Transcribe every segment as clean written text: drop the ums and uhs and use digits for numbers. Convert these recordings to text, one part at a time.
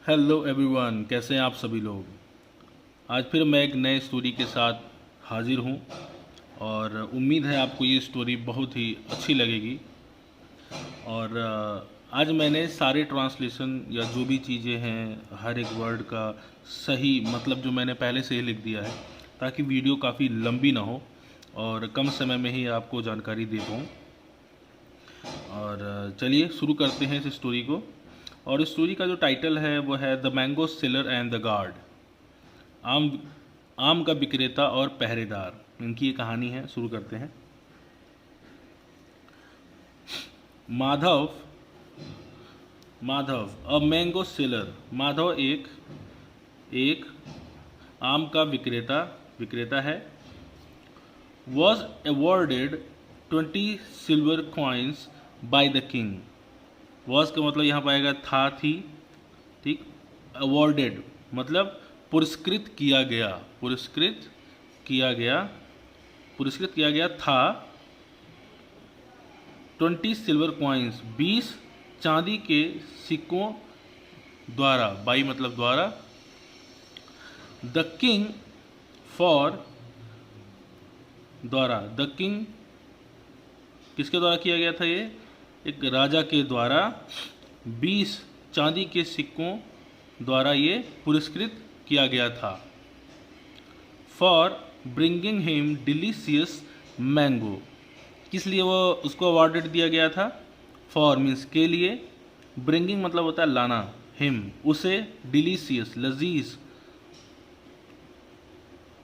Hello everyone, कैसे हैं आप सभी लोग। आज फिर मैं एक नए स्टोरी के साथ हाजिर हूं और उम्मीद है आपको ये स्टोरी बहुत ही अच्छी लगेगी। और आज मैंने सारे ट्रांसलेशन या जो भी चीज़ें हैं हर एक वर्ड का सही मतलब जो मैंने पहले से ही लिख दिया है, ताकि वीडियो काफ़ी लंबी ना हो और कम समय में ही आपको जानकारी दे पाऊँ। और चलिए शुरू करते हैं इस स्टोरी को। और इस स्टोरी का जो टाइटल है वो है the mango seller and the guard. आम आम का विक्रेता और पहरेदार, इनकी ये कहानी है। शुरू करते हैं। Madhav Madhav a mango seller. Madhav एक आम का विक्रेता है। Was awarded 20 silver coins by the king. Was का मतलब यहाँ पाएगा था, थी, ठीक। अवॉर्डेड मतलब पुरस्कृत किया गया था। 20 सिल्वर कॉइन्स 20 चांदी के सिक्कों द्वारा, बाई मतलब द्वारा। द किंग फॉर द्वारा, द किंग किसके द्वारा किया गया था? ये एक राजा के द्वारा 20 चांदी के सिक्कों द्वारा ये पुरस्कृत किया गया था। For bringing him delicious mango. किस लिए वो उसको अवार्डेड दिया गया था? फॉर मीन्स के लिए, ब्रिंगिंग मतलब होता है लाना, हिम उसे, डिलीशियस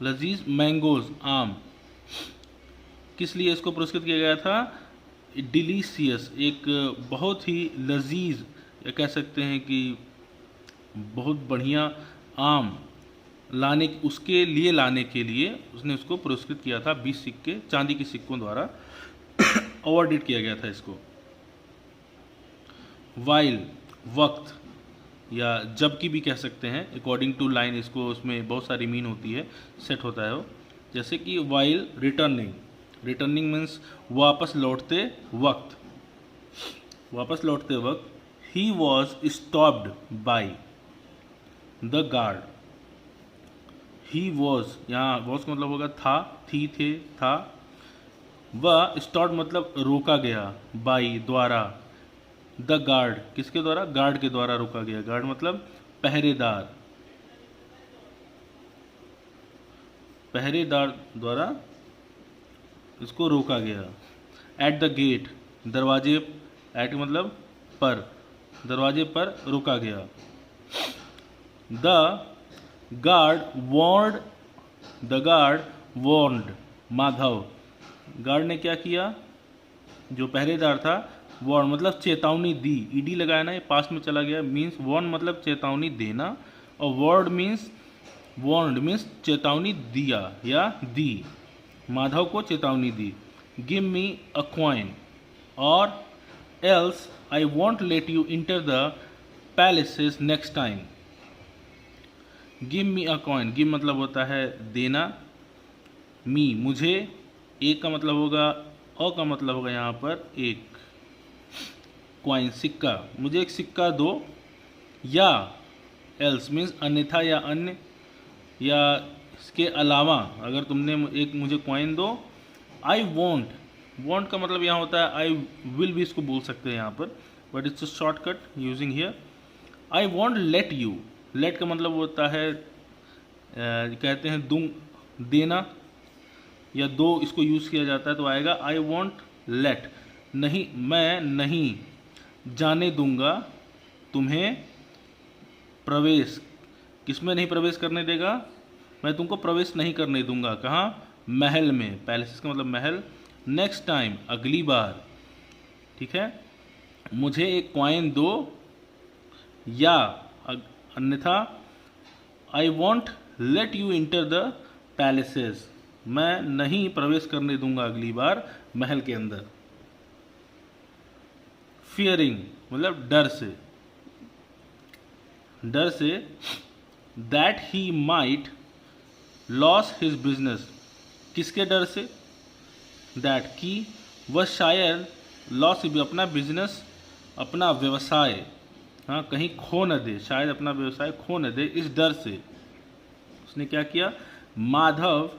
लजीज मैंगोज आम। किस लिए इसको पुरस्कृत किया गया था? डिलीशियस एक बहुत ही लजीज, या कह सकते हैं कि बहुत बढ़िया आम उसके लिए लाने के लिए उसने उसको पुरस्कृत किया था। 20 सिक्के चांदी के सिक्कों द्वारा अवॉर्डेड किया गया था इसको। वाइल वक्त या जबकि भी कह सकते हैं, अकॉर्डिंग टू लाइन इसको, उसमें बहुत सारी मीन होती है, सेट होता है वो। जैसे कि वाइल रिटर्निंग मीन्स वापस लौटते वक्त। He was stopped by the guard. He was, यहाँ वॉज का मतलब होगा था, थी, थे, था। वह स्टॉप्ड मतलब रोका गया, बाई द्वारा, द गार्ड किसके द्वारा? गार्ड के द्वारा रोका गया। गार्ड मतलब पहरेदार द्वारा इसको रोका गया। एट द गेट दरवाजे, एट मतलब पर, दरवाजे पर रोका गया। The guard warned Madhav. Guard ने क्या किया? जो पहरेदार था, वॉर्न मतलब चेतावनी दी, ईडी लगाया ना, ये पास में चला गया। मीन्स वॉर्न मतलब चेतावनी देना, और वॉर्न्ड मीन्स चेतावनी दिया या दी, माधव को चेतावनी दी। गिव मी अ कॉइन और else I want let you enter the palaces next time. Give me a coin, give मतलब होता है देना, मी मुझे, एक का मतलब होगा, अ का मतलब होगा यहाँ पर एक, कॉइन सिक्का, मुझे एक सिक्का दो। या एल्स मीन्स अन्यथा या अन्य, या इसके अलावा अगर तुमने एक मुझे कॉइन दो। आई वॉन्ट का मतलब यहाँ होता है आई विल भी इसको बोल सकते हैं यहाँ पर, but it's a shortcut using here. I want let you, let का मतलब होता है कहते हैं देना या दो, इसको यूज़ किया जाता है तो आएगा आई वॉन्ट लेट, नहीं मैं नहीं जाने दूंगा तुम्हें प्रवेश। किसमें नहीं प्रवेश करने देगा? मैं तुमको प्रवेश नहीं करने दूंगा। कहाँ? महल में। पैलेस का मतलब महल। नेक्स्ट टाइम अगली बार, ठीक है। मुझे एक कॉइन दो, या अन्यथा आई want let you enter the palaces, मैं नहीं प्रवेश करने दूंगा अगली बार महल के अंदर। फियरिंग मतलब डर say that he might loss his business. किसके डर से? दैट की वह शायद लॉस अपना बिजनेस, अपना व्यवसाय हाँ, कहीं खो न दे, शायद अपना व्यवसाय खो न दे, इस डर से उसने क्या किया, Madhav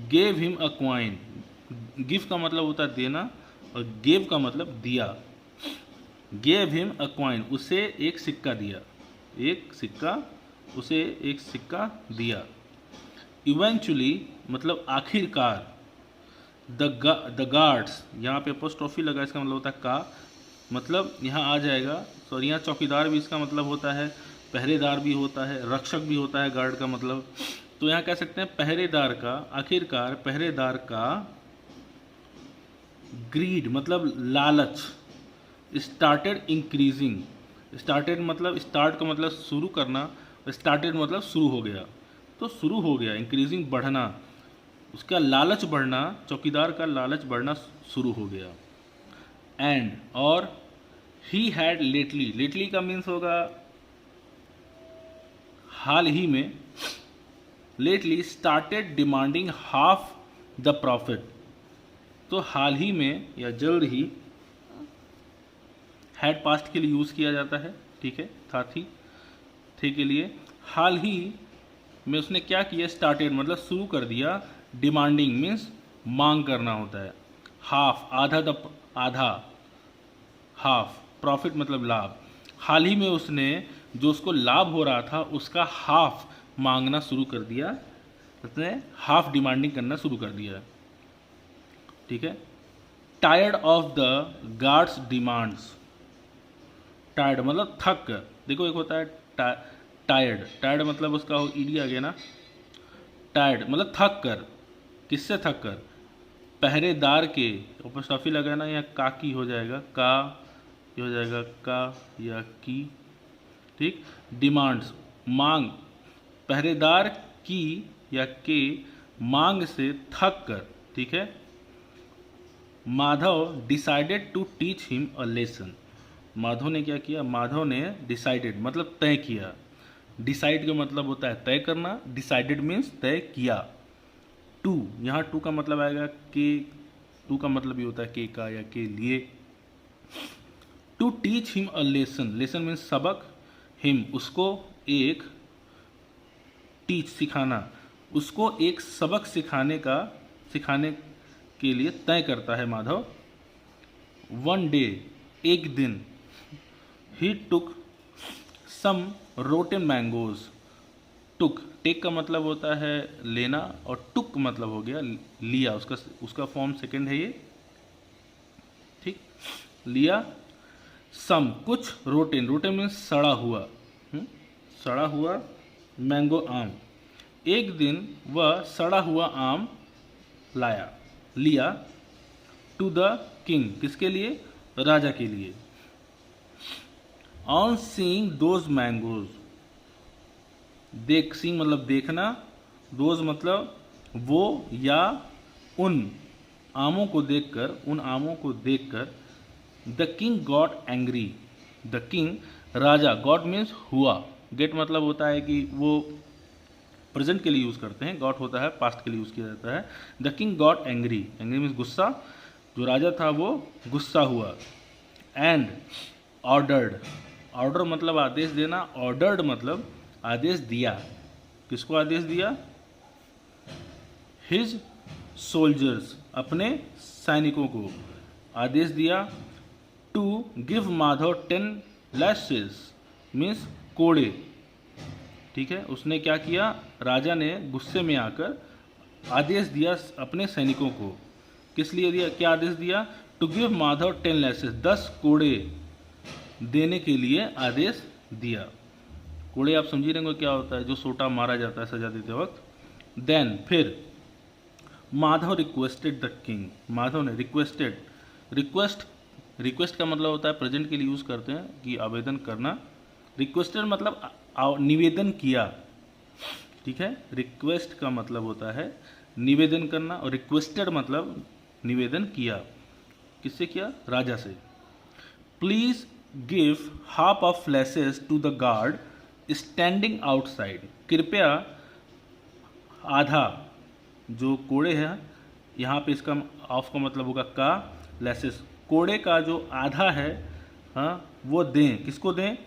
gave him a coin. Give का मतलब होता है देना और गेव का मतलब दिया। गेव हिम अ क्वाइन, उसे एक सिक्का दिया, एक सिक्का, उसे एक सिक्का दिया। इवेंचुअली मतलब आखिरकार, द गार्ड्स, यहाँ पे अपोस्ट्रोफी लगा, इसका मतलब होता है का, मतलब यहाँ आ जाएगा। सॉरी, यहाँ चौकीदार भी इसका मतलब होता है, पहरेदार भी होता है, रक्षक भी होता है गार्ड का मतलब। तो यहाँ कह सकते हैं पहरेदार का, आखिरकार पहरेदार का ग्रीड मतलब लालच स्टार्टेड इंक्रीजिंग। स्टार्टेड मतलब स्टार्ट का मतलब शुरू करना, स्टार्टेड मतलब शुरू हो गया, तो शुरू हो गया, इंक्रीजिंग बढ़ना, उसका लालच बढ़ना, चौकीदार का लालच बढ़ना शुरू हो गया। एंड और ही हैड लेटली, लेटली का मीन्स होगा हाल ही में, lately started demanding half the profit, तो हाल ही में या जल्द ही, हैड पास्ट के लिए यूज़ किया जाता है, ठीक है, था थे के लिए। हाल ही में उसने क्या किया, स्टार्टेड मतलब शुरू कर दिया, डिमांडिंग मीन्स मांग करना होता है, हाफ आधा, हाफ, प्रॉफिट मतलब लाभ। हाल ही में उसने जो उसको लाभ हो रहा था उसका हाफ मांगना शुरू कर दिया, उसने हाफ डिमांडिंग करना शुरू कर दिया, ठीक है। Tired of the guards demands, tired मतलब थक कर, देखो एक होता है टायर्ड, टायर्ड मतलब उसका ईडी आ गया ना, टायर्ड मतलब थक कर, किससे थक कर, पहरेदार के, अपोस्ट्रोफी लगाना, या का की हो जाएगा, का ये हो जाएगा का या की, ठीक। डिमांड्स मांग, पहरेदार की या के मांग से थक कर, ठीक है। Madhav decided to teach him a lesson, Madhav ने क्या किया, माधव ने डिसाइडेड मतलब तय किया, डिसाइड का मतलब होता है तय करना, डिसाइडेड मीन्स तय किया। टू, यहाँ टू का मतलब आएगा के, टू का मतलब ये होता है के का या के लिए। To teach him a lesson, lesson means सबक, हिम उसको, एक, टीच सिखाना, उसको एक सबक सिखाने के लिए तय करता है माधव। वन डे एक दिन, ही टुक सम रोटेन मैंगोज, टुक, टेक का मतलब होता है लेना और टुक मतलब हो गया लिया, उसका फॉर्म सेकंड है ये, ठीक, लिया। सम कुछ, रोटेन, रोटेन मीन्स सड़ा हुआ, सड़ा हुआ, मैंगो आम, एक दिन वह सड़ा हुआ आम लिया। टू द किंग, किसके लिए, राजा के लिए। On seeing those mangoes, seeing मतलब देखना, दोज मतलब वो या उन आमों को देखकर, the king got angry, the king Raja, got means हुआ, गेट मतलब होता है कि वो प्रेजेंट के लिए यूज़ करते हैं, गॉट होता है पास्ट के लिए यूज़ किया जाता है। The king got angry, angry means गुस्सा, जो राजा था वो गुस्सा हुआ। एंड ऑर्डर्ड, ऑर्डर मतलब आदेश देना, ऑर्डर्ड मतलब आदेश दिया, किसको आदेश दिया, हिज सोल्जर्स, अपने सैनिकों को आदेश दिया। To give Madhav 10 lashes means कोड़े, ठीक है। उसने क्या किया, राजा ने गुस्से में आकर आदेश दिया अपने सैनिकों को, किस लिए दिया, क्या आदेश दिया, टू गिव माधव 10 लैशेस, 10 कोड़े देने के लिए आदेश दिया। कोड़े आप समझी रहेंगे क्या होता है, जो सोटा मारा जाता है सजा देते वक्त। देन फिर Madhav requested the king, Madhav ने रिक्वेस्टेड, रिक्वेस्ट का मतलब होता है प्रेजेंट के लिए यूज़ करते हैं कि आवेदन करना, रिक्वेस्टेड मतलब निवेदन किया, ठीक है। रिक्वेस्ट का मतलब होता है निवेदन करना और रिक्वेस्टेड मतलब निवेदन किया, किससे किया, राजा से। Please give half of laces to the guard standing outside, कृपया आधा, जो कोड़े हैं यहाँ पे इसका ऑफ का मतलब होगा का, लैसेस कोड़े का जो आधा है, हाँ वो दें, किसको दें,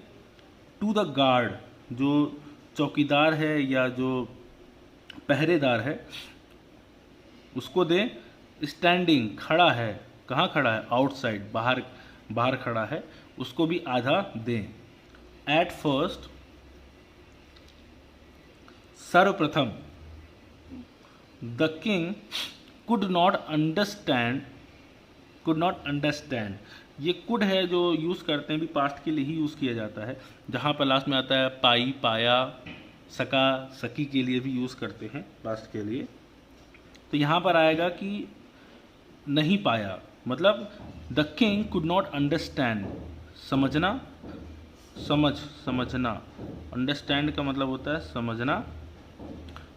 टू द गार्ड, जो चौकीदार है या जो पहरेदार है उसको दें। स्टैंडिंग, खड़ा है, कहाँ खड़ा है, आउटसाइड, बाहर बाहर खड़ा है, उसको भी आधा दें। एट फर्स्ट, सर्वप्रथम, the king could not understand, could not understand, ये कुड है जो यूज़ करते हैं भी पास्ट के लिए ही यूज़ किया जाता है। जहाँ पर लास्ट में आता है पाई, पाया, सका, सकी के लिए भी यूज़ करते हैं पास्ट के लिए। तो यहाँ पर आएगा कि नहीं पाया, मतलब the king could not understand, समझना, समझना, अंडरस्टैंड का मतलब होता है समझना।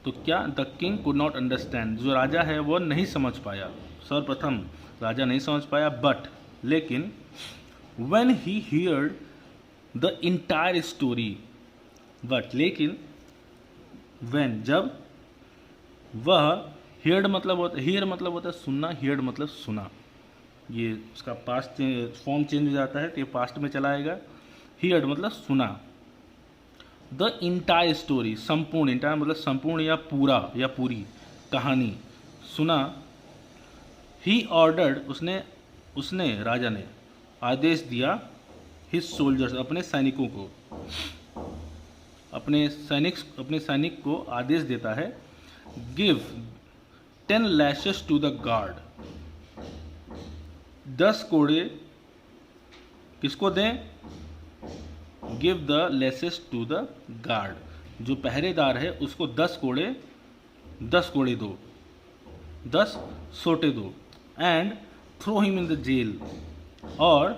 तो क्या, the king could not understand, जो राजा है वो नहीं समझ पाया, सर्वप्रथम राजा नहीं समझ पाया। बट, लेकिन, when he heard the entire story, but लेकिन, व्हेन जब, वह, हियर्ड मतलब होता है सुनना, हियर्ड मतलब सुना, ये उसका पास्ट फॉर्म चेंज हो जाता है तो ये पास्ट में चला आएगा। हियर्ड मतलब सुना। द इंटायर स्टोरी, संपूर्ण, इंटायर मतलब संपूर्ण या पूरा या पूरी कहानी सुना। ही ऑर्डर्ड, उसने राजा ने आदेश दिया, हिज सोल्जर्स, अपने सैनिकों को, अपने सैनिक को आदेश देता है, give 10 lashes to the guard, 10 कोड़े किसको दें, give the lashes to the guard, जो पहरेदार है उसको 10 कोड़े दो, 10 सोटे दो। And throw him in the jail, और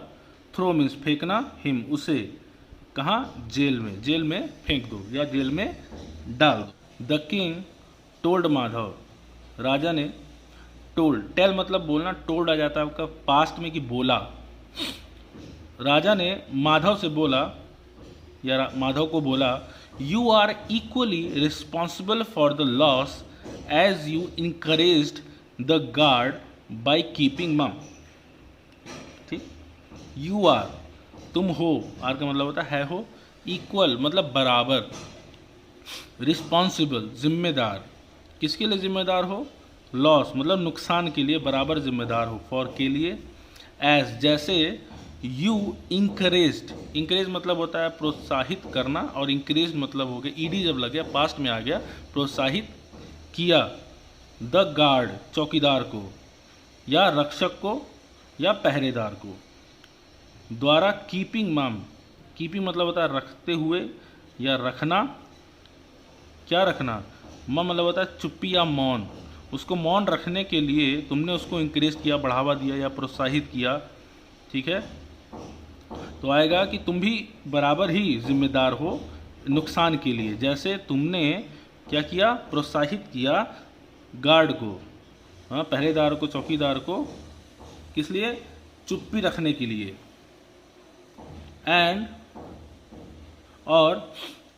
थ्रो मीन्स फेंकना, हिम उसे, कहाँ, जेल में फेंक दो या जेल में डाल दो। द किंग टोल्ड माधव, राजा ने, टोल्ड, टेल मतलब बोलना, टोल्ड आ जाता है आपका पास्ट में कि बोला। राजा ने माधव से बोला या माधव को बोला, you are equally responsible for the loss as you encouraged the guard by keeping mum. ठीक, यू आर, तुम हो, आर का मतलब होता है हो, इक्वल मतलब बराबर, रिस्पॉन्सिबल जिम्मेदार, किसके लिए जिम्मेदार हो, लॉस मतलब नुकसान के लिए बराबर जिम्मेदार हो, फॉर के लिए, एज जैसे, यू इंकरेज्ड, इंकरेज मतलब होता है प्रोत्साहित करना, और इंकरेज मतलब हो गया ईडी जब लग गया पास्ट में आ गया, प्रोत्साहित किया, द गार्ड चौकीदार को या रक्षक को या पहरेदार को, द्वारा कीपिंग मम, कीपिंग मतलब होता है रखते हुए या रखना, क्या रखना, मम मतलब होता है चुप्पी या मौन, उसको मौन रखने के लिए तुमने उसको इंकरेज किया, बढ़ावा दिया या प्रोत्साहित किया। ठीक है, तो आएगा कि तुम भी बराबर ही जिम्मेदार हो नुकसान के लिए, जैसे तुमने क्या किया, प्रोत्साहित किया गार्ड को, हाँ पहरेदार को, चौकीदार को, किस लिए, चुप्पी रखने के लिए। एंड, और,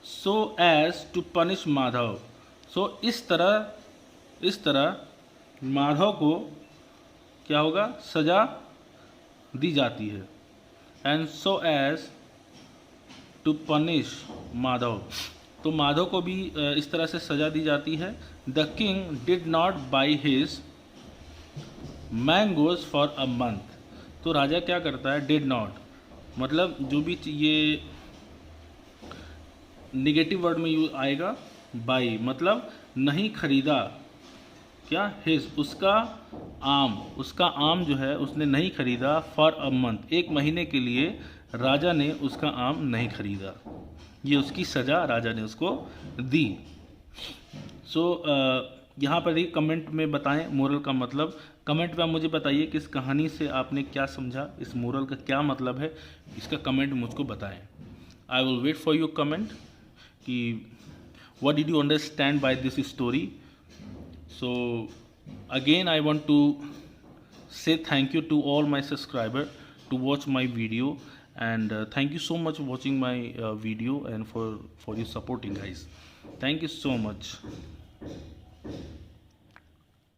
so as to punish Madhav, so इस तरह माधव को क्या होगा, सजा दी जाती है। And so as to punish Madhav, तो माधव को भी इस तरह से सजा दी जाती है। The king did not by his mangoes for a month, तो राजा क्या करता है, डिड नॉट मतलब जो भी ये निगेटिव वर्ड में यूज आएगा, बाई मतलब नहीं खरीदा, क्या, हिज उसका आम जो है उसने नहीं खरीदा, फॉर अ मंथ एक महीने के लिए राजा ने उसका आम नहीं खरीदा, ये उसकी सज़ा राजा ने उसको दी। सो यहाँ पर ही कमेंट में बताएं मोरल का मतलब, कमेंट में आप मुझे बताइए कि इस कहानी से आपने क्या समझा, इस मोरल का क्या मतलब है, इसका कमेंट मुझको बताएं। I will wait for your comment कि what did you understand by this story. So again I want to say thank you to all my subscribers to watch my video, and thank you so much for watching my video and for your supporting guys. Thank you so much.